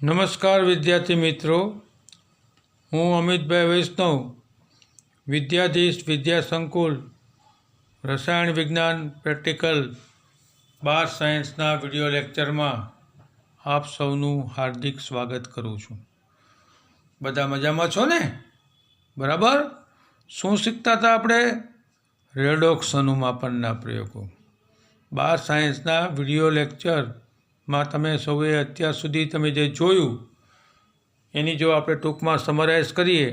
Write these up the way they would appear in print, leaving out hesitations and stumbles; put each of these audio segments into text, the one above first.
નમસ્કાર વિદ્યાર્થી મિત્રો, હું અમિતભાઈ વૈષ્ણવ, વિદ્યાધીશ વિદ્યા સંકુલ રસાયણ વિજ્ઞાન પ્રેક્ટિકલ 12 સાયન્સના વિડિયો લેક્ચરમાં આપ સૌનું હાર્દિક સ્વાગત કરું છું. બધા મજામાં છો ને? બરાબર. શું શીખતા હતા આપણે? રેડોક્સ અનુમાપનના પ્રયોગો. 12 સાયન્સના વિડિયો લેક્ચરમાં તમે સૌએ અત્યાર સુધી તમે જે જોયું એની જો આપણે ટૂંકમાં સમરાઇઝ કરીએ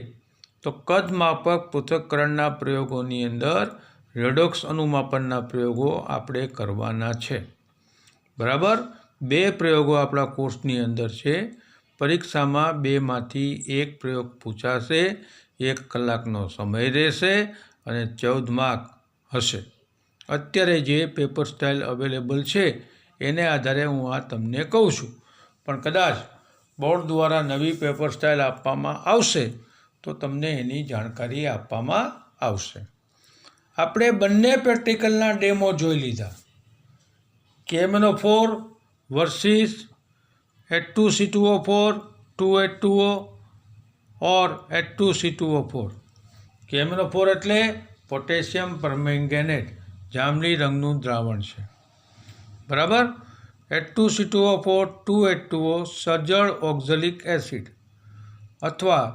તો કદ માપક પૃથક્કરણના પ્રયોગોની અંદર રેડોક્સ અનુમાપનના પ્રયોગો આપણે કરવાના છે. બરાબર. 2 પ્રયોગો આપણા કોર્સની અંદર છે. પરીક્ષામાં 2માંથી 1 પ્રયોગ પૂછાશે, 1 કલાકનો સમય રહેશે અને 14 માર્ક હશે. અત્યારે જે પેપર સ્ટાઇલ અવેલેબલ છે એને આધારે હું આ તમને કહું છું, પણ કદાચ બોર્ડ દ્વારા નવી પેપર સ્ટાઇલ આપવામાં આવશે તો તમને એની જાણકારી આપવામાં આવશે. આપણે બંને પ્રેક્ટિકલના ડેમો જોઈ લીધા. KMnO4 વર્સિસ H2C2O4 2H2O ઓર H2C2O4. KMnO4 એટલે પોટેશિયમ પરમેંગેનેટ, જાંબલી રંગનું દ્રાવણ છે. બરાબર. H2C2O4 2H2O સજળ ઓક્ઝલિક એસિડ અથવા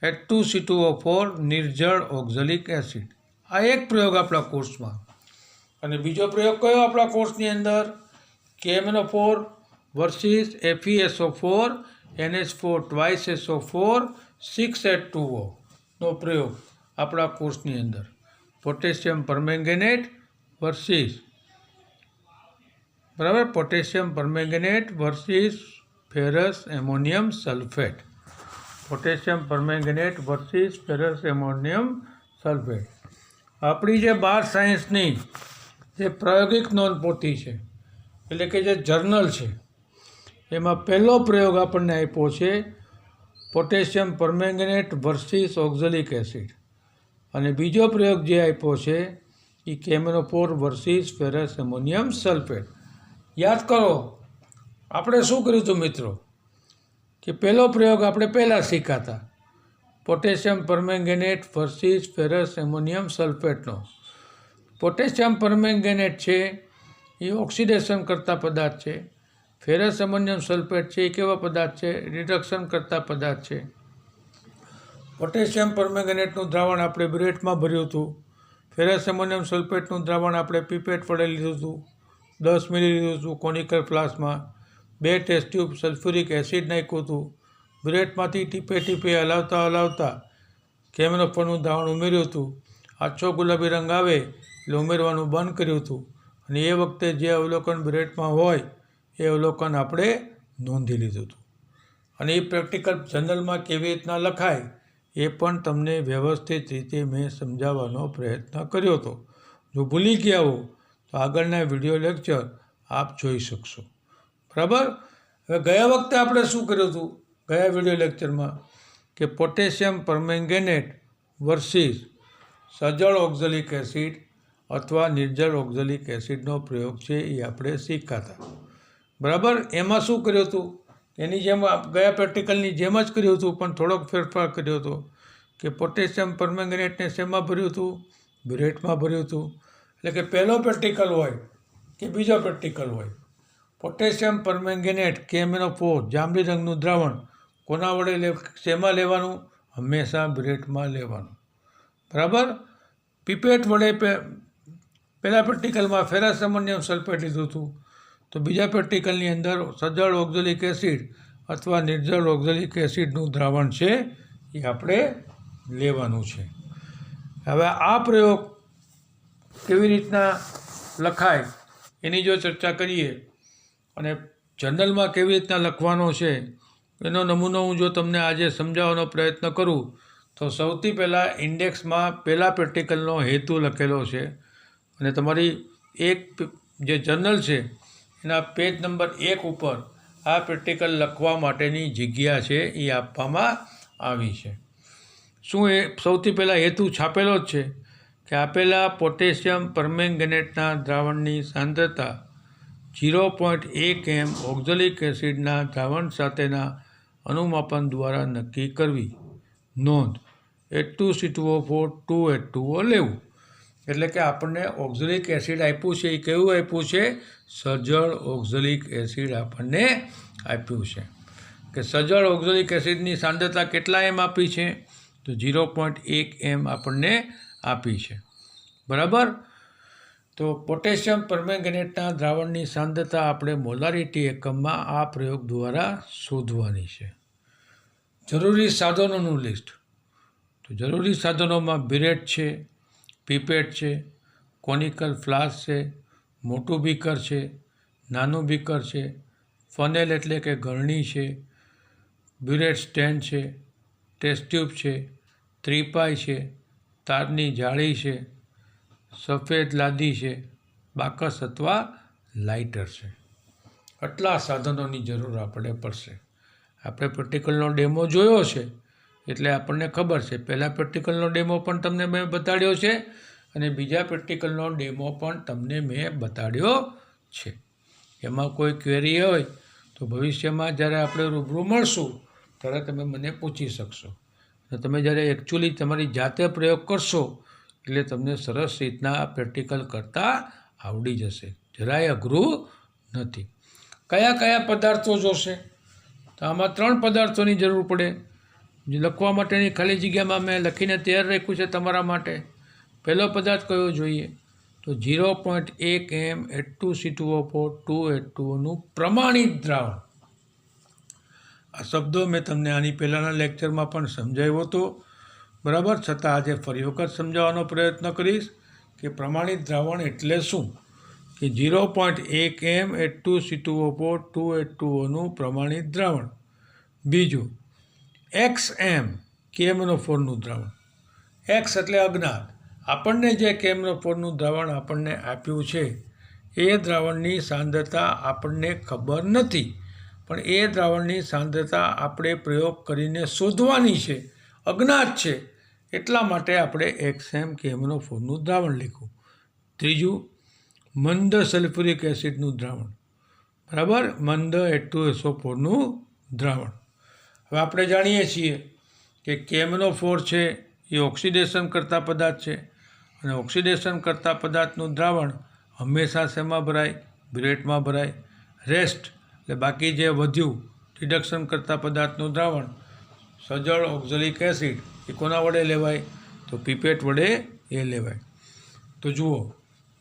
H2C2O4 નિર્જળ ઓક્ઝલિક એસિડ. આ એક પ્રયોગ આપણા કોર્સમાં. અને બીજો પ્રયોગ કયો આપણા કોર્સની અંદર? KMnO4 versus FeSO4 NH4 twice SO4 6H2O નો પ્રયોગ આપણા કોર્સની અંદર. પોટેશિયમ પરમેંગેનેટ વર્સિસ બરાબર potassium permanganate versus ferrous ammonium sulphate. Potassium permanganate versus ferrous ammonium sulphate. આપણી જે 12 સાયન્સની જે પ્રાયોગિક નોંધપોથી છે, એટલે કે જે જર્નલ છે, એમાં પહેલો પ્રયોગ આપણને આપ્યો છે પોટેશિયમ પરમેંગેનેટ વર્સિસ ઓક્ઝલિક એસિડ અને બીજો પ્રયોગ જે આપ્યો છે એ KMnO4 versus ferrous ammonium sulphate. યાદ કરો આપણે શું કર્યું હતું મિત્રો, કે પહેલો પ્રયોગ આપણે પહેલાં શીખ્યા potassium permanganate versus ferrous ammonium સલ્ફેટનો. પોટેશિયમ પરમેંગેનેટ છે એ ઓક્સિડેશન કરતા પદાર્થ છે. ફેરસ એમોનિયમ સલ્ફેટ છે એ કેવા પદાર્થ છે? રિડક્શન કરતા પદાર્થ છે. પોટેશિયમ પરમેંગેનેટનું દ્રાવણ આપણે બ્રેટમાં ભર્યું હતું. ફેરસ એમોનિયમ સલ્ફેટનું દ્રાવણ આપણે પીપેટ વડે લીધું હતું. 10 મિલી લીધું હતું કોનિકલ ફ્લાસ્કમાં. 2 ટેસ્ટ ટ્યુબ સલ્ફ્યુરિક એસિડ નાખ્યું હતું. બ્રેટમાંથી ટીપે ટીપે હલાવતા KMnO4નું દ્રાવણ ઉમેર્યું હતું. આછો ગુલાબી રંગ આવે એટલે ઉમેરવાનું બંધ કર્યું હતું અને એ વખતે જે અવલોકન બ્રેટમાં હોય એ અવલોકન આપણે નોંધી લીધું હતું. અને એ પ્રેક્ટિકલ જર્નલમાં કેવી રીતના લખાય એ પણ તમને વ્યવસ્થિત રીતે મેં સમજાવવાનો પ્રયત્ન કર્યો હતો. જો ભૂલી ગયા હો તો આગળના વિડિયો લેક્ચર આપ જોઈ શકશો. બરાબર. હવે ગયા વખતે આપણે શું કર્યું હતું ગયા વિડિયો લેક્ચરમાં, કે પોટેશિયમ પરમેંગેનેટ વર્સિસ સજળ ઓક્ઝલિક એસિડ અથવા નિર્જળ ઓક્ઝલિક એસિડનો પ્રયોગ છે એ આપણે શીખ્યા હતા. બરાબર. એમાં શું કર્યું હતું? એની જેમ ગયા પ્રેક્ટિકલની જેમ જ કર્યું હતું, પણ થોડોક ફેરફાર કર્યો હતો કે પોટેશિયમ પરમેંગેનેટને શેમાં ભર્યું હતું? બ્રેટમાં ભર્યું હતું. એટલે કે પહેલો પ્રેક્ટિકલ હોય કે બીજો પ્રેક્ટિકલ હોય, પોટેશિયમ પરમેંગેનેટ KMnO4 જાંબલી રંગનું દ્રાવણ કોના વડે શેમાં લેવાનું? હંમેશા બ્રેટમાં લેવાનું. બરાબર. પીપેટ વડે પહેલા પ્રેક્ટિકલમાં ફેરસ એમોનિયમ સલ્ફેટ લીધું હતું, તો બીજા પ્રેક્ટિકલની અંદર સજળ ઓક્ઝલિક એસિડ અથવા નિર્જળ ઓક્ઝલિક એસિડનું દ્રાવણ છે એ આપણે લેવાનું છે. હવે આ પ્રયોગ કેવી રીતના લખાય એની જો ચર્ચા કરીએ અને જર્નલમાં કેવી રીતના લખવાનો છે એનો નમૂનો હું જો તમને આજે સમજાવવાનો પ્રયત્ન કરું તો સૌથી પહેલાં ઇન્ડેક્સમાં પહેલા પ્રેક્ટિકલનો હેતુ લખેલો છે અને તમારી એક જે જર્નલ છે એના પેજ નંબર 1 ઉપર આ પ્રેક્ટિકલ લખવા માટેની જગ્યા છે એ આપવામાં આવી છે. શું એ સૌથી પહેલાં હેતુ છાપેલો જ છે કે આપેલા પોટેશિયમ પરમેંગેનેટના દ્રાવણની સાંદ્રતા 0.1 m ઓક્ઝલિક એસિડના દ્રાવણ સાથેના અનુમાપન દ્વારા નક્કી કરવી. નોંધ: H2C2O4 2H2O લેવું. એટલે કે આપણને ઓક્ઝેલિક એસિડ આપ્યું છે. એ કેવું આપ્યું છે? સજળ ઓક્ઝેલિક એસિડ આપણને આપ્યું છે. કે સજળ ઓક્ઝેલિક એસિડની સાંદ્રતા કેટલા એમ આપી છે? તો 0.1 એમ આપણને આપી છે. બરાબર. તો પોટેશિયમ પરમેંગેનેટના દ્રાવણની સાંદ્રતા આપણે મોલારિટી એકમમાં આ પ્રયોગ દ્વારા શોધવાની છે. જરૂરી સાધનોનું લિસ્ટ. તો જરૂરી સાધનોમાં બિરેટ છે, પીપેટ છે, કોનિકલ ફ્લાસ્ક છે, મોટું બીકર છે, નાનું બીકર છે, ફનેલ એટલે કે ગળણી છે, બિરેટ સ્ટેન્ડ છે, ટેસ્ટ ટ્યુબ છે, ત્રિપાઈ છે, તારની જાળી છે, સફેદ લાદી છે, બાકસ અથવા લાઇટર છે. આટલા સાધનોની જરૂર આપણે પડશે. આપણે પ્રેક્ટિકલનો ડેમો જોયો છે એટલે આપણને ખબર છે. પહેલાં પ્રેક્ટિકલનો ડેમો પણ તમને મેં બતાડ્યો છે અને બીજા પ્રેક્ટિકલનો ડેમો પણ તમને મેં બતાડ્યો છે. એમાં કોઈ ક્વેરી હોય તો ભવિષ્યમાં જ્યારે આપણે રૂબરૂ મળશું ત્યારે તમે મને પૂછી શકશો. અને તમે જ્યારે એકચ્યુઅલી તમારી જાતે પ્રયોગ કરશો એટલે તમને સરસ રીતના પ્રેક્ટિકલ કરતાં આવડી જશે. જરાય અઘરું નથી. કયા કયા પદાર્થો જોશે? તો આમાં 3 પદાર્થોની જરૂર પડે. જે લખવા માટેની ખાલી જગ્યામાં મેં લખીને તૈયાર રાખ્યું છે તમારા માટે. પહેલો પદાર્થ કયો જોઈએ? તો 0.1 એમ H2C2O4 2H2Oનું પ્રમાણિત દ્રાવણ. આ શબ્દો મેં તમને આની પહેલાંના લેક્ચરમાં પણ સમજાવ્યો હતો. બરાબર. છતાં આજે ફરી વખત સમજાવવાનો પ્રયત્ન કરીશ કે પ્રમાણિત દ્રાવણ એટલે શું. કે 0.1 એમ H2C2O4 2H2Oનું પ્રમાણિત દ્રાવણ. બીજું XM KMNO4નું દ્રાવણ. X એટલે અજ્ઞાત. આપણને જે KMNO4નું દ્રાવણ આપણને આપ્યું છે એ દ્રાવણની સાંદ્રતા આપણને ખબર નથી, પણ એ દ્રાવણની સાંદ્રતા આપણે પ્રયોગ કરીને શોધવાની છે. અજ્ઞાત છે એટલા માટે આપણે XM KMNO4નું દ્રાવણ લખ્યું. ત્રીજું મંદ સલ્ફ્યુરિક એસિડનું દ્રાવણ. બરાબર. મંદ H2SO4નું દ્રાવણ. હવે આપણે જાણીએ છીએ કે KMNO4 છે એ ઓક્સિડેશન કરતા પદાર્થ છે અને ઓક્સિડેશન કરતા પદાર્થનું દ્રાવણ હંમેશા શેમાં ભરાય? બિરેટમાં ભરાય. રેસ્ટ એટલે બાકી જે વધ્યું રિડક્શન કરતા પદાર્થનું દ્રાવણ સજળ ઓક્ઝેલિક એસિડ એ કોના વડે લેવાય? તો પીપેટ વડે એ લેવાય. તો જુઓ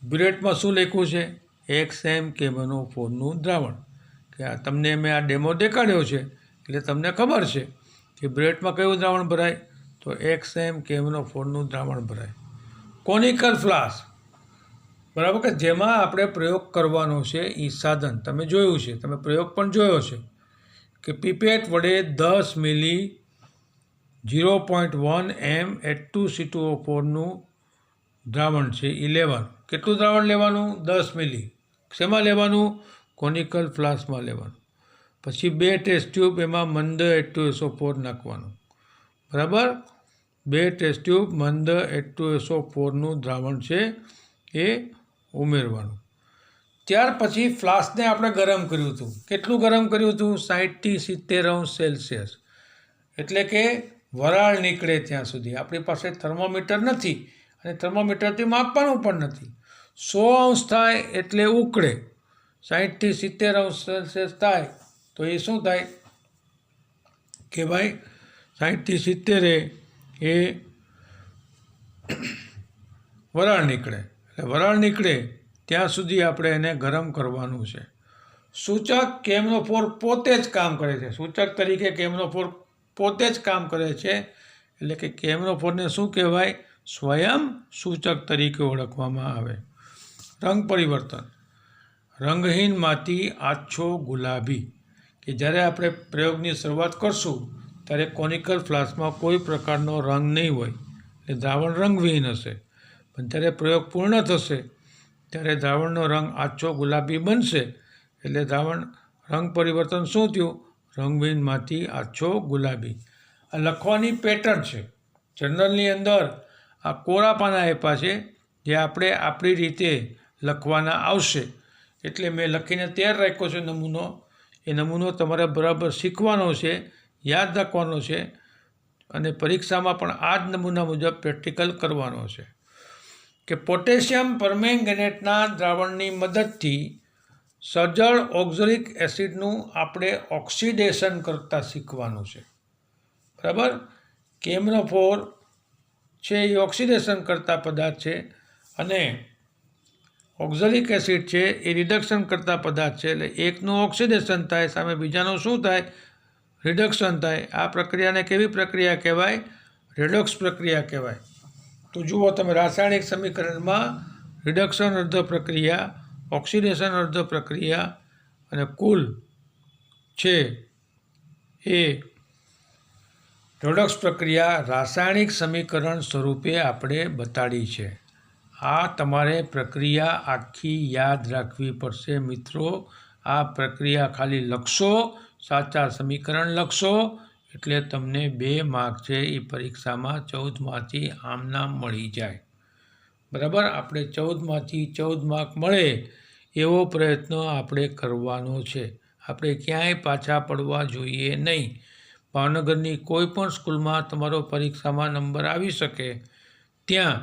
બિરેટમાં શું લખ્યું છે? XM KMNO4નું દ્રાવણ. કે આ તમને મેં આ ડેમો દેખાડ્યો છે એટલે તમને ખબર છે કે બિરેટમાં કયું દ્રાવણ ભરાય? તો XM KMNO4નું દ્રાવણ ભરાય. Conical flask. બરાબર. કે જેમાં આપણે પ્રયોગ કરવાનો છે એ સાધન તમે જોયું છે, તમે પ્રયોગ પણ જોયો છે કે પીપેટ વડે 10 મિલી 0.1 એમ H2C2O4નું દ્રાવણ છે એ લેવાનું. કેટલું દ્રાવણ લેવાનું? 10 મિલી. શેમાં લેવાનું? કોનિકલ ફ્લાસ્કમાં લેવાનું. પછી 2 ટેસ્ટ ટ્યુબ એમાં મંદ H2SO4 નાખવાનું. બરાબર. 2 ટેસ્ટ ટ્યુબ મંદ H2SO4નું દ્રાવણ છે એ ઉમેરવાનું. ત્યાર પછી ફ્લાસ્કને આપણે ગરમ કર્યું હતું. કેટલું ગરમ કર્યું હતું? 60 થી 70°C. એટલે કે વરાળ નીકળે ત્યાં સુધી. આપણી પાસે થર્મોમીટર નથી અને થર્મોમીટરથી માપવાનું પણ નથી. 100° થાય એટલે ઉકળે. 60 થી 70°C થાય તો એ શું થાય કે ભાઈ 60 થી 70 એ વરાળ નીકળે. એટલે વરાળ નીકળે ત્યાં સુધી આપણે એને ગરમ કરવાનું છે. સૂચક KMNO4 પોતે જ કામ કરે છે. સૂચક તરીકે KMNO4 પોતે જ કામ કરે છે. એટલે કે KMNO4ને શું કહેવાય? સ્વયં સૂચક તરીકે ઓળખવામાં આવે. રંગ પરિવર્તન. રંગહીનમાંથી આછો ગુલાબી. કે જ્યારે આપણે પ્રયોગની શરૂઆત કરશું ત્યારે કોનિકલ ફ્લાસ્કમાં કોઈ પ્રકારનો રંગ નહીં હોય એટલે દ્રાવણ રંગવિહીન હશે. પણ જ્યારે પ્રયોગ પૂર્ણ થશે ત્યારે દ્રાવણનો રંગ આછો ગુલાબી બનશે. એટલે દ્રાવણ રંગ પરિવર્તન શું થયું? રંગવિહીનમાંથી આછો ગુલાબી. આ લખવાની પેટર્ન છે. જનરલની અંદર આ કોરા પાના આપ્યા છે જે આપણે આપણી રીતે લખવાના આવશે. એટલે મેં લખીને તૈયાર રાખ્યો છે નમૂનો. એ નમૂનો તમારે બરાબર શીખવાનો છે યાદ રાખવાનો છે અને પરીક્ષામાં પણ આ જ નમૂના મુજબ પ્રેક્ટિકલ કરવાનો છે કે પોટેશિયમ પરમેંગેનેટના દ્રાવણની મદદથી સજળ ઓક્ઝેલિક એસિડનું આપણે ઓક્સિડેશન કરતાં શીખવાનું છે. બરાબર. કેમનોફોર છે એ ઓક્સિડેશન કરતા પદાર્થ છે અને ઓક્ઝેલિક એસિડ છે એ રિડક્શન કરતા પદાર્થ છે. એટલે એકનું ઓક્સિડેશન થાય સામે બીજાનું શું થાય? રિડક્શન થાય. આ પ્રક્રિયાને કેવી પ્રક્રિયા કહેવાય? રેડોક્સ પ્રક્રિયા કહેવાય. તો જુઓ તમે રાસાયણિક સમીકરણમાં રિડક્શન અર્ધ પ્રક્રિયા, ઓક્સિડેશન અર્ધ પ્રક્રિયા અને કુલ છે એ રેડોક્સ પ્રક્રિયા રાસાયણિક સમીકરણ સ્વરૂપે આપણે બતાડી છે. આ તમારે પ્રક્રિયા આખી યાદ રાખવી પડશે મિત્રો. આ પ્રક્રિયા ખાલી લખશો, સાચા સમીકરણ લખશો એટલે તમને 2 માર્ક છે એ પરીક્ષામાં 14માંથી આમનામ મળી જાય. બરાબર. આપણે 14માંથી 14 માર્ક મળે એવો પ્રયત્ન આપણે કરવાનો છે. આપણે ક્યાંય પાછા પડવા જોઈએ નહીં. ભાવનગરની કોઈ પણ સ્કૂલમાં તમારો પરીક્ષામાં નંબર આવી શકે ત્યાં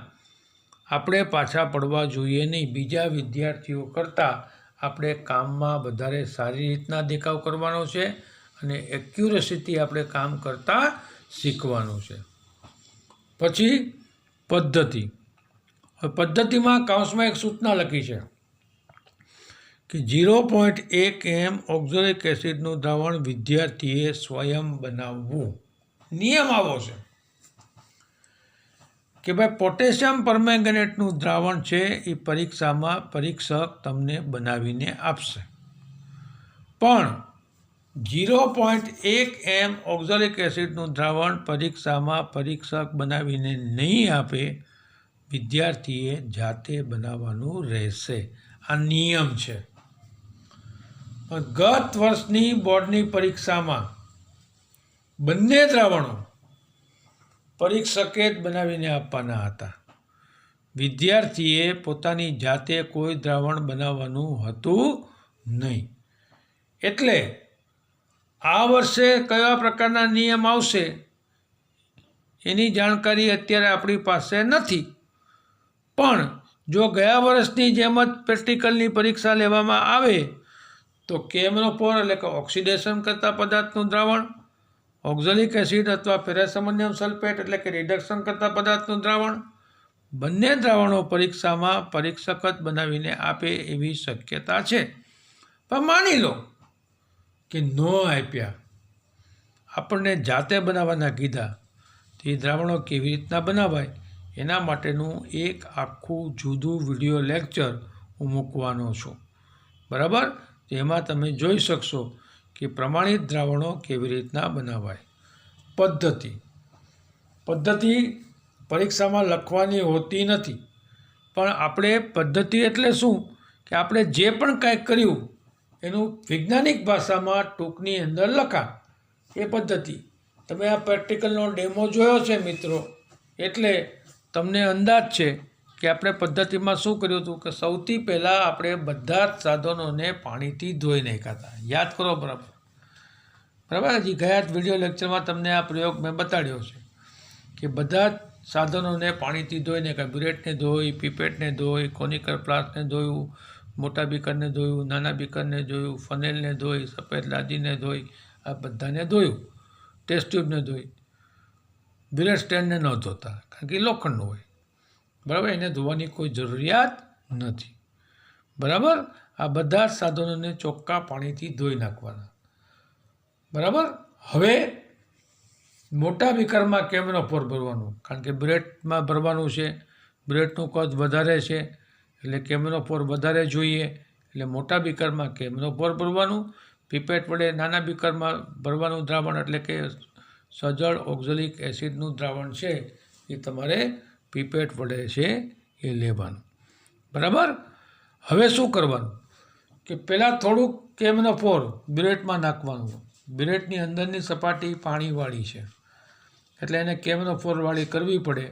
આપણે પાછા પડવા જોઈએ નહીં. બીજા વિદ્યાર્થીઓ કરતાં આપણે કામમાં વધારે સારી રીતના દેખાવ કરવાનો છે અને એક્યુરસીથી આપણે કામ કરતાં શીખવાનું છે. પછી પદ્ધતિ. હવે પદ્ધતિમાં કૌંસમાં એક સૂચના લખી છે કે 0.1 ml ઓક્ઝેલિક એસિડનું દ્રાવણ વિદ્યાર્થીએ સ્વયં બનાવવું. નિયમ આવો છે કે ભાઈ પોટેશિયમ પરમેંગેનેટનું દ્રાવણ છે એ પરીક્ષામાં પરીક્ષક તમને બનાવીને આપશે, પણ 0.1 ml ઓક્ઝેલિક એસિડનું દ્રાવણ પરીક્ષામાં પરીક્ષક બનાવીને નહીં આપે, વિદ્યાર્થીએ જાતે બનાવવાનું રહેશે. આ નિયમ છે. ગત વર્ષની બોર્ડની પરીક્ષામાં બંને દ્રાવણો પરીક્ષકે જ બનાવીને આપવાના હતા. વિદ્યાર્થીએ પોતાની જાતે કોઈ દ્રાવણ બનાવવાનું હતું નહીં. એટલે આ વર્ષે કયા પ્રકારના નિયમ આવશે એની જાણકારી અત્યારે આપણી પાસે નથી. પણ જો ગયા વર્ષની જેમ જ પ્રેક્ટિકલની પરીક્ષા લેવામાં આવે તો કેમનોફોર એટલે કે ઓક્સિડેશન કરતા પદાર્થનું દ્રાવણ, ઓક્ઝેલિક એસિડ અથવા ફેરસઅમોનિયમ સલ્ફેટ એટલે કે રિડક્શન કરતા પદાર્થનું દ્રાવણ, બંને દ્રાવણો પરીક્ષામાં પરીક્ષક જ બનાવીને આપે એવી શક્યતા છે. પણ માની લો કે ન આપ્યા, આપણને જાતે બનાવવાના કીધા, તો એ દ્રાવણો કેવી રીતના બનાવાય એના માટેનું એક આખું જુદું વિડીયો લેક્ચર હું મૂકવાનો છું. બરાબર. એમાં તમે જોઈ શકશો કે પ્રમાણિત દ્રાવણો કેવી રીતના બનાવાય. પદ્ધતિ પરીક્ષામાં લખવાની હોતી નથી, પણ આપણે પદ્ધતિ એટલે શું કે આપણે જે પણ કાંઈ કર્યું એનું વૈજ્ઞાનિક ભાષામાં ટૂંકની અંદર લખાણ, એ પદ્ધતિ. તમે આ પ્રેક્ટિકલનો ડેમો જોયો છે મિત્રો, એટલે તમને અંદાજ છે કે આપણે પદ્ધતિમાં શું કર્યું હતું કે સૌથી પહેલાં આપણે બધા જ સાધનોને પાણીથી ધોઈ નાખ્યા હતા. યાદ કરો. બરાબર. હજી ગયા જ વિડીયો લેક્ચરમાં તમને આ પ્રયોગ મેં બતાડ્યો છે કે બધા જ સાધનોને પાણીથી ધોઈ નાખ્યા. બુરેટને ધોઈ, પીપેટને ધોઈ, કોનિકલ ફ્લાસ્કને ધોયું, મોટા બીકરને ધોયું, નાના બીકરને ધોયું, ફનેલને ધોઈ, સફેદ લાદીને ધોઈ, આ બધાને ધોયું. ટેસ્ટ ટ્યુબને ધોઈ. બુલેટ સ્ટેન્ડને ન ધોતા કારણ કે લોખંડનું હોય. બરાબર. એને ધોવાની કોઈ જરૂરિયાત નથી. બરાબર. આ બધા જ સાધનોને ચોખ્ખા પાણીથી ધોઈ નાખવાના. બરાબર. હવે મોટા બીકરમાં કેમનોફોર ભરવાનું, કારણ કે બ્રેડમાં ભરવાનું છે. બ્રેડનું કદ વધારે છે એટલે કેમનોફોર વધારે જોઈએ, એટલે મોટા બીકરમાં કેમનોફોર ભરવાનું. પીપેટ વડે નાના બીકરમાં ભરવાનું દ્રાવણ એટલે કે સજળ ઓક્ઝેલિક એસિડનું દ્રાવણ છે એ તમારે પીપેટ વડે છે એ લેવાનું. બરાબર. હવે શું કરવાનું કે પહેલાં થોડુંક કેમનોફોર બ્રેડમાં નાખવાનું. બ્રેડની અંદરની સપાટી પાણીવાળી છે એટલે એને કેમનોફોરવાળી કરવી પડે.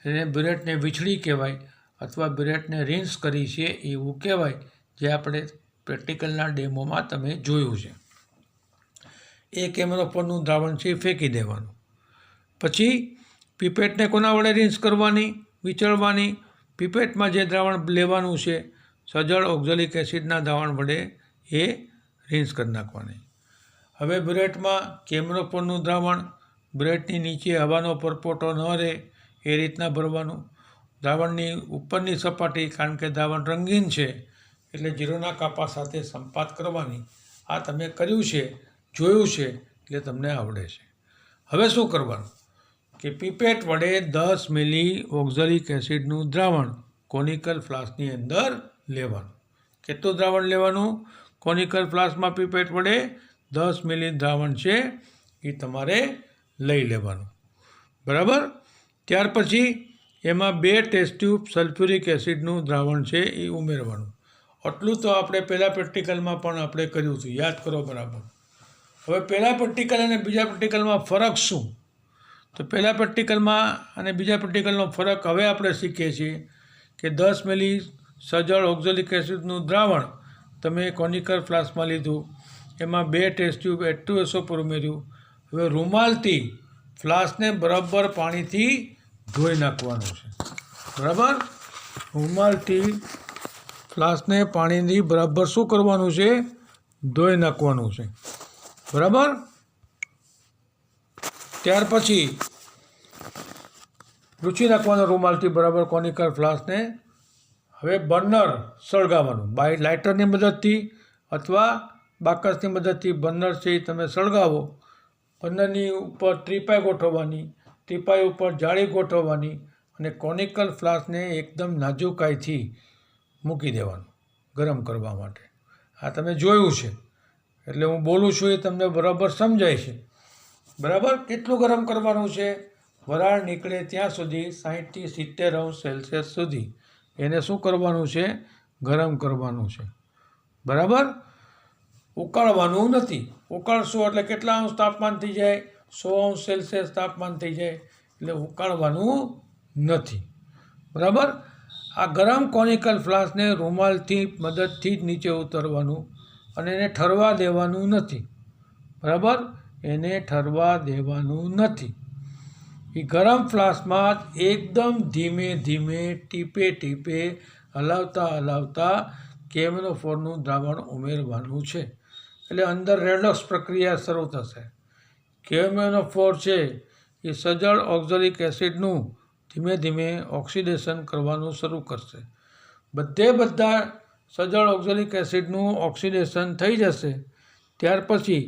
એને બ્રેડને વીછળી કહેવાય અથવા બ્રેડને રિન્સ કરી છે એવું કહેવાય, જે આપણે પ્રેક્ટિકલના ડેમોમાં તમે જોયું છે. એ કેમેરો પરનું દ્રાવણ છે એ ફેંકી દેવાનું. પછી પીપેટને કોના વડે રિન્સ કરવાની, વિચળવાની? પીપેટમાં જે દ્રાવણ લેવાનું છે સજળ ઓક્ઝેલિક એસિડના દ્રાવણ વડે એ રિન્સ કરી નાખવાની. હવે બ્રેટમાં કેમેરો પરનું દ્રાવણ બ્રેટની નીચે હવાનો પરપોટો ન રહે એ રીતના ભરવાનું. દ્રાવણની ઉપરની સપાટી, કારણ કે દ્રાવણ રંગીન છે એટલે જીરોના કાપા સાથે સંપાત કરવાની. આ તમે કર્યું છે, જોયું છે એટલે તમને આવડે છે. હવે શું કરવાનું કે પીપેટ વડે 10 મિલી ઓક્ઝેલિક એસિડનું દ્રાવણ કોનિકલ ફ્લાસ્કની અંદર લેવાનું. કેટલું દ્રાવણ લેવાનું? કોનિકલ ફ્લાસ્કમાં પીપેટ વડે 10 મિલી દ્રાવણ છે એ તમારે લઈ લેવાનું. બરાબર? ત્યાર પછી એમાં 2 ટેસ્ટ ટ્યુબ સલ્ફ્યુરિક એસિડનું દ્રાવણ છે એ ઉમેરવાનું. આટલું તો આપણે પહેલાં પ્રેક્ટિકલમાં પણ આપણે કર્યું હતું, યાદ કરો બરાબર. હવે પહેલાં પ્રેક્ટિકલ અને બીજા પ્રેક્ટિકલમાં ફરક શું? તો પહેલાં પ્રેક્ટિકલમાં અને બીજા પ્રેક્ટિકલનો ફરક હવે આપણે શીખીએ છીએ કે 10 મિલી સજળ ઓક્ઝેલિક એસિડનું દ્રાવણ તમે કોનિકલ ફ્લાસ્કમાં લીધું, એમાં 2 ટેસ્ટ ટ્યુબ H2SO પર ઉમેર્યું. હવે રૂમાલથી ફ્લાસ્કને બરાબર પાણીથી ધોઈ નાખવાનું છે. બરાબર? રૂમાલથી ફ્લાસ્કને પાણીથી બરાબર શું કરવાનું છે? ધોઈ નાખવાનું છે. બરાબર? ત્યાર પછી લૂછી નાખવાનો રૂમાલથી બરાબર કોનિકલ ફ્લાસ્કને. હવે બર્નર સળગાવવાનું, લાઇટરની મદદથી અથવા બાકસની મદદથી બર્નર છે એ તમે સળગાવો. બર્નરની ઉપર ત્રિપાઈ ગોઠવવાની, ત્રિપાઈ ઉપર જાળી ગોઠવવાની અને કોનિકલ ફ્લાસ્કને એકદમ નાજુકાઈથી મૂકી દેવાનું ગરમ કરવા માટે. આ તમે જોયું છે એટલે હું બોલું છું એ તમને બરાબર સમજાય છે. બરાબર? કેટલું ગરમ કરવાનું છે? વરાળ નીકળે ત્યાં સુધી 60 થી 70 અંશ સેલ્સિયસ સુધી એને શું કરવાનું છે? ગરમ કરવાનું છે. બરાબર? ઉકાળવાનું નથી. ઉકાળશો એટલે કેટલા અંશ તાપમાન થઈ જાય? 100 અંશ સેલ્સિયસ તાપમાન થઈ જાય. એટલે ઉકાળવાનું નથી. બરાબર? આ ગરમ કોનિકલ ફ્લાસ્કને રૂમાલથી મદદથી જ નીચે ઉતારવાનું અને એને ઠરવા દેવાનું નથી. બરાબર? એને ઠરવા દેવાનું નથી. એ ગરમ ફ્લાસ્કમાં એકદમ ધીમે ધીમે ટીપે ટીપે હલાવતા કેમેનોફોરનું દ્રાવણ ઉમેરવાનું છે. એટલે અંદર રેડોક્સ પ્રક્રિયા શરૂ થશે. કેમેનોફોર છે એ સજળ ઓક્ઝેલિક એસિડનું ધીમે ધીમે ઓક્સિડેશન કરવાનું શરૂ કરશે. બધા સજળ ઓક્ઝેલિક એસિડનું ઓક્સિડેશન થઈ જશે. ત્યાર પછી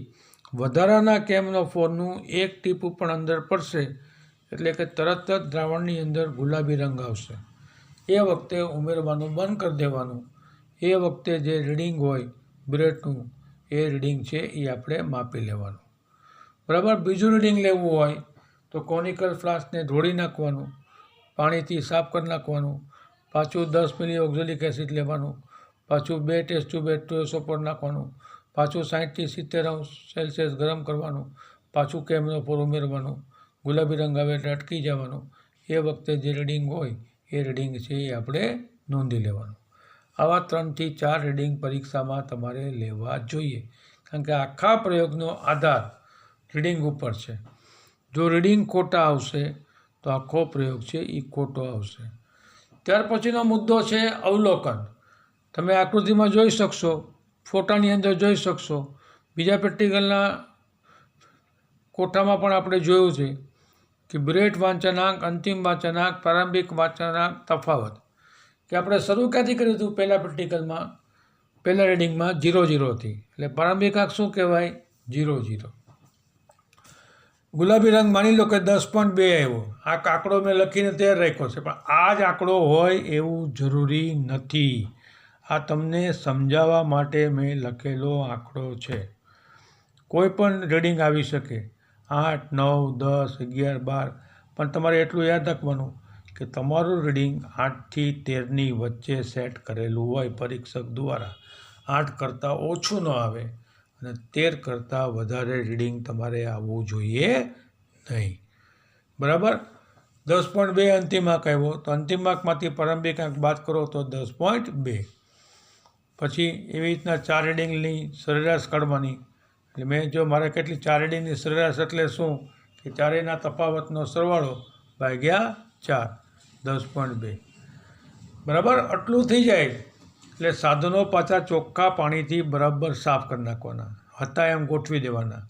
વધારાના કેમેનોફોરનું એક ટીપું પણ અંદર પડશે એટલે કે તરત જ દ્રાવણની અંદર ગુલાબી રંગ આવશે. એ વખતે ઉમેરવાનું બંધ કરી દેવાનું. એ વખતે જે રીડિંગ હોય બ્રેટનું એ રીડિંગ છે એ આપણે માપી લેવાનું. બરાબર? બીજું રીડિંગ લેવું હોય તો કોનિકલ ફ્લાસ્કને ધોળી નાખવાનું, પાણીથી સાફ કરી નાખવાનું, પાછું 10 મિલી ઓક્ઝેલિક એસિડ લેવાનું, પાછું 2 ટેસ્ટ ટ્યુબ H2SO પર નાખવાનું, પાછું 60 થી 70 અંશ સેલ્સિયસ ગરમ કરવાનું, પાછું કેમેનોફોર ઉમેરવાનું, ગુલાબી રંગ આવે એટલે અટકી જવાનું. એ વખતે જે રીડિંગ હોય એ રીડિંગ છે એ આપણે નોંધી લેવાનું. આવા 3 થી 4 રીડિંગ પરીક્ષામાં તમારે લેવા જોઈએ, કારણ કે આખા પ્રયોગનો આધાર રીડિંગ ઉપર છે. જો રીડિંગ ખોટા આવશે તો આખો પ્રયોગ છે એ ખોટો આવશે. ત્યાર પછીનો મુદ્દો છે અવલોકન. તમે આકૃતિમાં જોઈ શકશો, ફોટાની અંદર જોઈ શકશો. બીજા પ્રેક્ટિકલના કોઠામાં પણ આપણે જોયું છે કે બ્રેટ વાંચનાંક, અંતિમ વાંચનાંક, પ્રારંભિક વાંચનાંક તફાવત. કે આપણે શરૂ ક્યાંથી કર્યું હતું? પહેલાં પ્રેક્ટિકલમાં પહેલાં રીડિંગમાં 0-0થી. એટલે પ્રારંભિક આંક શું કહેવાય? 0-0. ગુલાબી રંગ માની લો કે 10.2 આવ્યો. આ આંકડો મેં લખીને તૈયાર રાખ્યો છે, પણ આ જ આંકડો હોય એવું જરૂરી નથી. આ તમને સમજાવવા માટે મેં લખેલો આંકડો છે. કોઈ પણ રીડિંગ આવી શકે, 8, 9, 10, 11, 12. પણ તમારે એટલું યાદ રાખવાનું કે તમારું રીડિંગ 8 થી 13ની વચ્ચે સેટ કરેલું હોય પરીક્ષક દ્વારા. 8 કરતાં ઓછું ન આવે અને 13 કરતાં વધારે રીડિંગ તમારે આવવું જોઈએ નહીં. બરાબર? 10.2 અંતિમ આંક આવ્યો તો અંતિમ આંકમાંથી પ્રારંભિક આંક બાદ કરો તો 10.2. પછી એવી રીતના 4 રીડિંગની સરેરાશ કાઢવાની એટલે મેં જો મારે કેટલી ચારેયની સરેરાશ એટલે શું કે ચારેયના તફાવતનો સરવાળો ભાગ્યા 4 10.2 બરાબર. આટલું થઈ જાય એટલે સાધનો પાછા ચોખ્ખા પાણીથી બરાબર સાફ કરી નાખવાના, હતા એમ ગોઠવી દેવાના.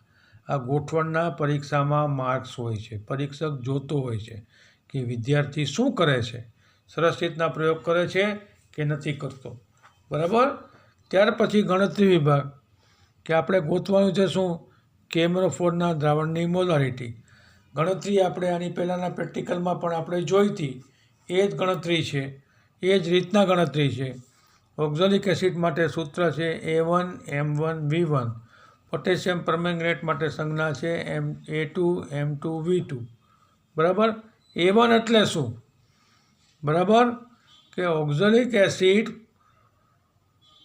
આ ગોઠવણના પરીક્ષામાં માર્ક્સ હોય છે. પરીક્ષક જોતો હોય છે કે વિદ્યાર્થી શું કરે છે, સરસ રીતના પ્રયોગ કરે છે કે નથી કરતો. બરાબર. ત્યાર પછી ગણતરી વિભાગ કે આપણે ગોતવાનું છે શું કેમરોફોરના દ્રાવણની મોલારિટી. ગણતરી આપણે આની પહેલાંના પ્રેક્ટિકલમાં પણ આપણે જોઈ હતી. એ જ ગણતરી છે, એ જ રીતના ગણતરી છે. ઓક્ઝેલિક એસિડ માટે સૂત્ર છે A1M1V1. પોટેશિયમ પરમેંગનેટ માટે સંજ્ઞા છે A2M2V2. બરાબર. A1 એટલે શું? બરાબર કે ઓક્ઝેલિક એસિડ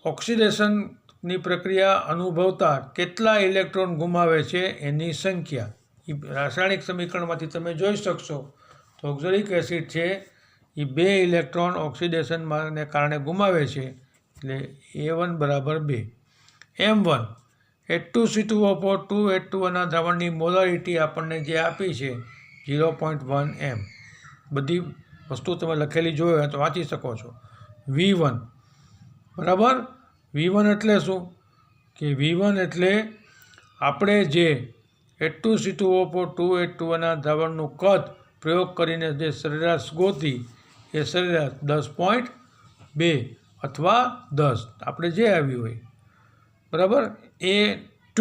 ઓક્સિડેશનની પ્રક્રિયા અનુભવતા કેટલા ઇલેક્ટ્રોન ગુમાવે છે એની સંખ્યા. એ રાસાયણિક સમીકરણમાંથી તમે જોઈ શકશો તો ઓક્ઝેલિક એસિડ છે એ 2 ઇલેક્ટ્રોન ઓક્સિડેશનને કારણે ગુમાવે છે, એટલે A1 બરાબર 2. M1 H2C2O4 2H2O ના દ્રાવણની મોલારિટી આપણને જે આપી છે 0.1 m. બધી વસ્તુ તમે લખેલી જોઈ હોય તો વાંચી શકો છો. V1 બરાબર. V1 એટલે શું કે V1 એટલે આપણે જે H2C2O4 2H2O ના દ્રાવણનું કદ પ્રયોગ કરીને જે સરેરાશ ગોતી એ સરેરાશ 10.2 અથવા 10 આપણે જે આવ્યું હોય. બરાબર. A2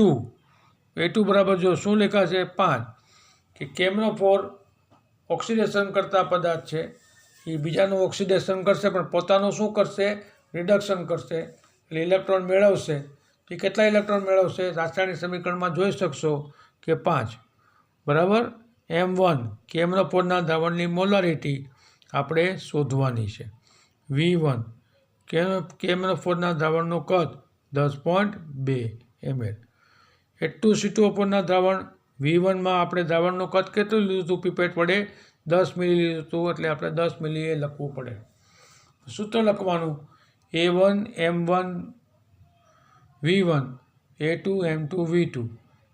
બરાબર જો શું લખાશે 5 કે કેમરોફોર ઓક્સિડેશન કરતા પદાર્થ છે, એ બીજાનું ઓક્સિડેશન કરશે પણ પોતાનું શું કરશે રિડક્શન કરશે, એટલે ઇલેક્ટ્રોન મેળવશે. એ કેટલા ઇલેક્ટ્રોન મેળવશે રાસાયણિક સમીકરણમાં જોઈ શકશો કે 5. બરાબર. M1 કેમરોફોરના દ્રાવણની મોલારિટી આપણે શોધવાની છે. V1 કેમરોફોરના દ્રાવણનું કદ 10.2 ml. H2C2O4ના દ્રાવણ V1માં આપણે દ્રાવણનું કદ કેટલું લીધું હતું પીપેટ વડે 10 મિલી લીધું હતું, એટલે આપણે 10 મિલીએ લખવું પડે. સૂત્ર લખવાનું A1M1V1 A2M2V2.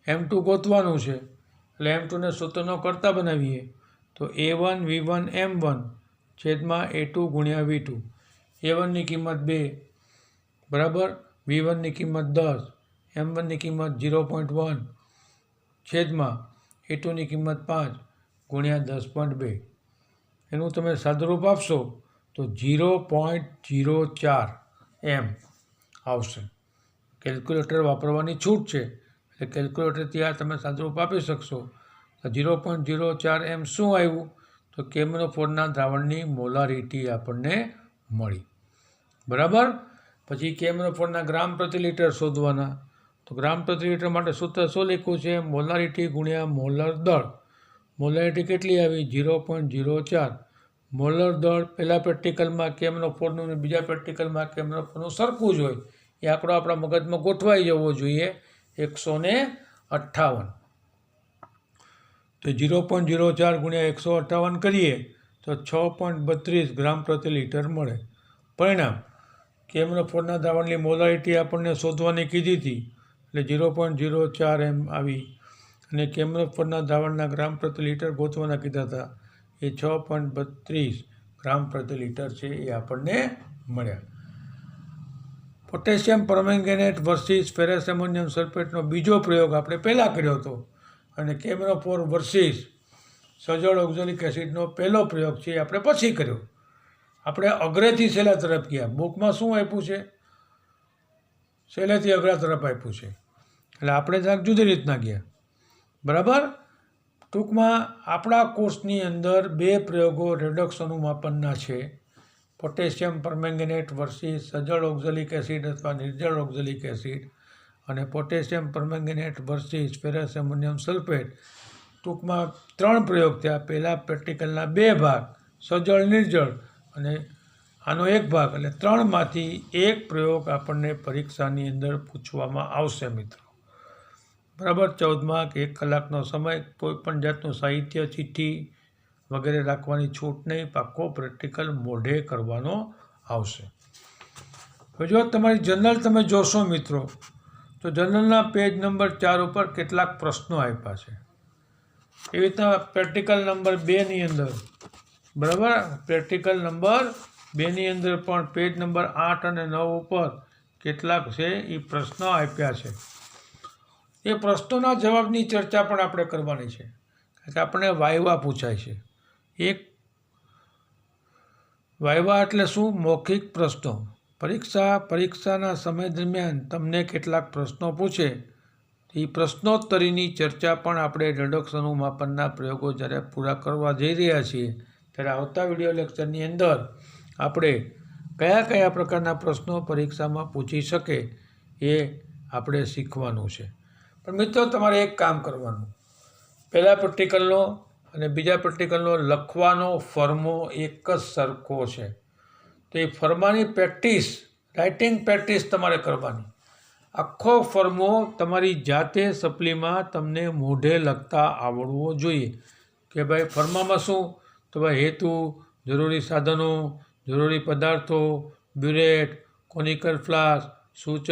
M2 ગોતવાનું છે એટલે M2ને સૂત્રનો કરતા બનાવીએ તો A1V1M1 છેદમાં A2 ગુણ્યા V2. A1ની કિંમત 2 બરાબર, V1ની કિંમત 10, M1ની કિંમત 0.1 છેદમાં A2ની કિંમત 5 ગુણ્યા 10.2. એનું તમે સાદુરૂપ આપશો તો 0.04 m આવશે. કેલ્ક્યુલેટર વાપરવાની છૂટ છે એટલે કેલ્ક્યુલેટરથી આ તમે સાદુરૂપ આપી શકશો. 0.04 m શું આવ્યું તો કેમરોફોરના દ્રાવણની મોલારિટી આપણને મળી. બરાબર. પછી કેમરોફોરના ગ્રામ પ્રતિ લીટર શોધવાના. તો ગ્રામ પ્રતિ લીટર માટે સૂત્ર શું લખ્યું છે મોલારિટી ગુણ્યા મોલર દળ. મોલારિટી કેટલી આવી 0.04. મોલર દળ પહેલાં પ્રેક્ટિકલમાં કેમરોફોરનું અને બીજા પ્રેક્ટિકલમાં કેમરોફોરનું સરખું જ હોય. એ આંકડો આપણા મગજમાં ગોઠવાઈ જવો જોઈએ 158. તો 0.04 ગુણ્યા 158 કરીએ તો 6.32 ગ્રામ પ્રતિ લીટર મળે. પરિણામ કેમરોફોરના દ્રાવણની મોલારિટી આપણને શોધવાની કીધી હતી એટલે 0.04 m આવી, અને કેમરોફોરના દ્રાવણના ગ્રામ પ્રતિ લીટર ગોતવાના કીધા હતા એ 6.32 ગ્રામ પ્રતિ લીટર છે એ આપણને મળ્યા. Potassium permanganate versus ferrous ammonium સલ્ફેટનો બીજો પ્રયોગ આપણે પહેલાં કર્યો હતો, અને કેમરોફોર વર્સિસ સજળ ઓક્ઝેલિક એસિડનો પહેલો પ્રયોગ છે એ આપણે પછી કર્યો. આપણે અગ્રેથી છેલ્લા તરફ ગયા. બુકમાં શું આપ્યું છે છેલ્લેથી અઘરા તરફ આપ્યું છે, એટલે આપણે જરાક જુદી રીતના ગયા. બરાબર. ટૂંકમાં આપણા કોર્સની અંદર 2 પ્રયોગો રેડોક્સ અનુમાપનના છે. પોટેશિયમ પરમેંગેનેટ વર્સિસ સજળ ઓક્ઝેલિક એસિડ અથવા નિર્જળ ઓક્ઝેલિક એસિડ, અને potassium permanganate versus ferrous ammonium sulphate. ટૂંકમાં 3 પ્રયોગ થયા. પહેલાં પ્રેક્ટિકલના 2 ભાગ સજળ નિર્જળ અને આનો 1 ભાગ, એટલે 3માંથી 1 પ્રયોગ આપણને પરીક્ષાની અંદર પૂછવામાં આવશે મિત્રો. બરાબર. 14 કે 1 કલાકનો સમય. કોઈપણ જાતનું સાહિત્ય ચિઠ્ઠી વગેરે રાખવાની છૂટ નહીં. પાક્કો પ્રેક્ટિકલ મોઢે કરવાનો આવશે. હવે જો તમારી જનરલ તમે જોશો મિત્રો તો તો જનરલના પેજ નંબર 4 ઉપર કેટલાક પ્રશ્નો આપ્યા છે. એવી રીતના પ્રેક્ટિકલ નંબર 2ની અંદર, બરાબર, પ્રેક્ટિકલ નંબર 2ની અંદર પણ પેજ નંબર 8 અને 9 ઉપર કેટલાક છે એ પ્રશ્નો આપ્યા છે. એ પ્રશ્નોના જવાબની ચર્ચા પણ આપણે કરવાની છે, કારણ કે આપણે વાઇવા પૂછાય છે. એક વાઇવા એટલે શું? મૌખિક પ્રશ્નો. પરીક્ષાના સમય દરમિયાન તમને કેટલાક પ્રશ્નો પૂછે, એ પ્રશ્નોત્તરીની ચર્ચા પણ આપણે રેડોક્સ અનુમાપનના પ્રયોગો જ્યારે પૂરા કરવા જઈ રહ્યા છીએ ત્યારે આવતા વિડીયો લેક્ચરની અંદર આપણે કયા કયા પ્રકારના પ્રશ્નો પરીક્ષામાં પૂછી શકે એ આપણે શીખવાનું છે. પણ મિત્રો, તમારે એક કામ કરવાનું, પહેલા પ્રેક્ટિકલનો અને બીજા પ્રેક્ટિકલનો લખવાનો ફર્મો એક જ સરખો છે. તો એ ફર્માની પ્રેક્ટિસ, રાઇટિંગ પ્રેક્ટિસ તમારે કરવાની. આખો ફર્મો તમારી જાતે સપ્લીમાં તમને મોઢે લખતા આવડવો જોઈએ કે ભાઈ ફર્મામાં શું, તો ભાઈ હેતુ, જરૂરી સાધનો, જરૂરી પદાર્થો, બ્યુરેટ, કોનિકલ ફ્લાસ્ક, સૂચક,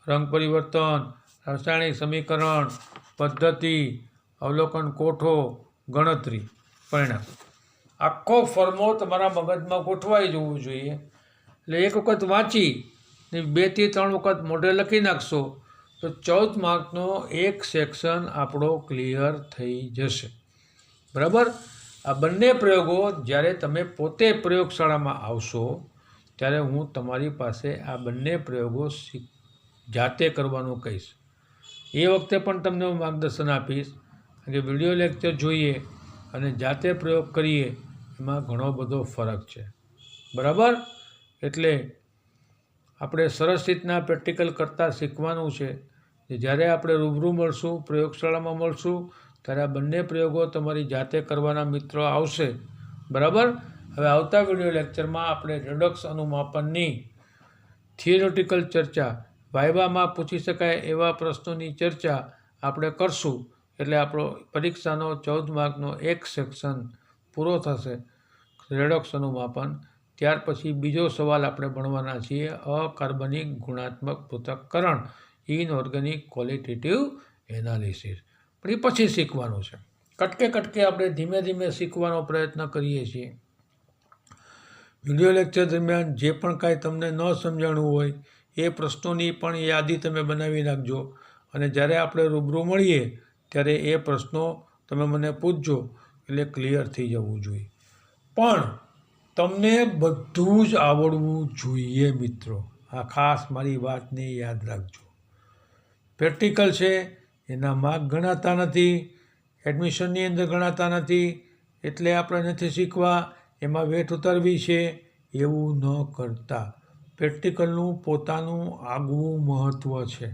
રંગ પરિવર્તન, રાસાયણિક સમીકરણ, પદ્ધતિ, અવલોકન કોઠો, ગણતરી, પરિણામ. આખો ફર્મો તમારા મગજમાં ગોઠવાઈ જવું જોઈએ. એટલે એક વખત વાંચી ને 2 થી 3 વખત મોઢે લખી નાખશો તો 14 માર્કનો એક સેક્શન આપણો ક્લિયર થઈ જશે. બરાબર. આ બંને પ્રયોગો જ્યારે તમે પોતે પ્રયોગશાળામાં આવશો ત્યારે હું તમારી પાસે આ બંને પ્રયોગો જાતે કરવાનું કહીશ. એ વખતે પણ તમને હું માર્ગદર્શન આપીશ કે વિડીયો લેક્ચર જોઈએ અને જાતે પ્રયોગ કરીએ એમાં ઘણો બધો ફરક છે. બરાબર. એટલે આપણે સરસ રીતના પ્રેક્ટિકલ કરતાં શીખવાનું છે. જ્યારે આપણે રૂબરૂ મળશું, પ્રયોગશાળામાં મળશું, ત્યારે આ બંને પ્રયોગો તમારી જાતે કરવાના મિત્રો આવશે. બરાબર. હવે આવતા વિડીયો લેક્ચરમાં આપણે રેડોક્સ અનુમાપનની થિયોરિટિકલ ચર્ચા, વાઇવામાં પૂછી શકાય એવા પ્રશ્નોની ચર્ચા આપણે કરશું. એટલે આપણો પરીક્ષાનો 14 માર્કનો એક સેક્શન પૂરો થશે, રેડોક્સ અનુમાપન. ત્યાર પછી બીજો સવાલ આપણે ભણવાના છીએ, અકાર્બનિક ગુણાત્મક પૃથક્કરણ, ઇનઓર્ગેનિક ક્વોલિટેટિવ એનાલિસિસ. પણ એ પછી શીખવાનું છે. કટકે કટકે આપણે ધીમે ધીમે શીખવાનો પ્રયત્ન કરીએ છીએ. વિડીયો લેક્ચર દરમિયાન જે પણ કાંઈ તમને ન સમજાણું હોય એ પ્રશ્નોની પણ યાદી તમે બનાવી નાખજો અને જ્યારે આપણે રૂબરૂ મળીએ ત્યારે એ પ્રશ્નો તમે મને પૂછજો, એટલે ક્લિયર થઈ જવું જોઈએ. પણ તમને બધું જ આવડવું જોઈએ મિત્રો. આ ખાસ મારી વાતને યાદ રાખજો. પ્રેક્ટિકલ છે એના માર્ક ગણાતા નથી, એડમિશનની અંદર ગણાતા નથી, એટલે આપણે નથી શીખવા, એમાં વેઠ ઉતારવી છે, એવું ન કરતા. પ્રેક્ટિકલનું પોતાનું આગવું મહત્ત્વ છે.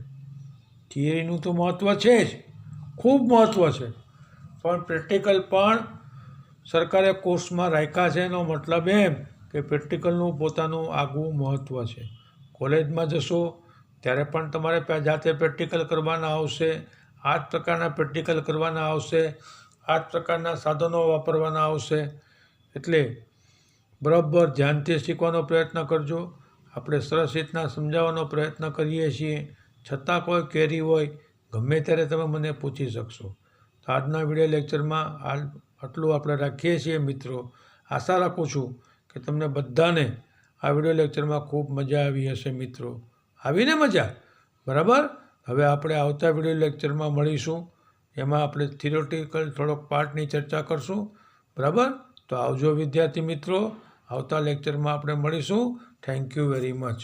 થિયરીનું તો મહત્ત્વ છે જ, ખૂબ મહત્ત્વ છે, પણ પ્રેક્ટિકલ પણ સરકારે કોર્સમાં રાખ્યા છે. એનો મતલબ એમ કે પ્રેક્ટિકલનું પોતાનું આગવું મહત્ત્વ છે. કોલેજમાં જશો ત્યારે પણ તમારે જાતે પ્રેક્ટિકલ કરવાના આવશે, આ જ પ્રકારના પ્રેક્ટિકલ કરવાના આવશે, આ જ પ્રકારના સાધનો વાપરવાના આવશે. એટલે બરાબર ધ્યાનથી શીખવાનો પ્રયત્ન કરજો. આપણે સરસ રીતના સમજાવવાનો પ્રયત્ન કરીએ છીએ, છતાં કોઈ ક્વેરી હોય ગમે ત્યારે તમે મને પૂછી શકશો. તો આજના વિડીયો લેક્ચરમાં આટલું આપણે રાખીએ છીએ મિત્રો. આશા રાખું છું કે તમને બધાને આ વિડીયો લેક્ચરમાં ખૂબ મજા આવી હશે મિત્રો. આવીને મજા? બરાબર. હવે આપણે આવતા વિડીયો લેક્ચરમાં મળીશું. એમાં આપણે થિયોરિટિકલ થોડોક પાર્ટની ચર્ચા કરશું. બરાબર. તો આવજો વિદ્યાર્થી મિત્રો. આવતા લેક્ચરમાં આપણે મળીશું. Thank you very much.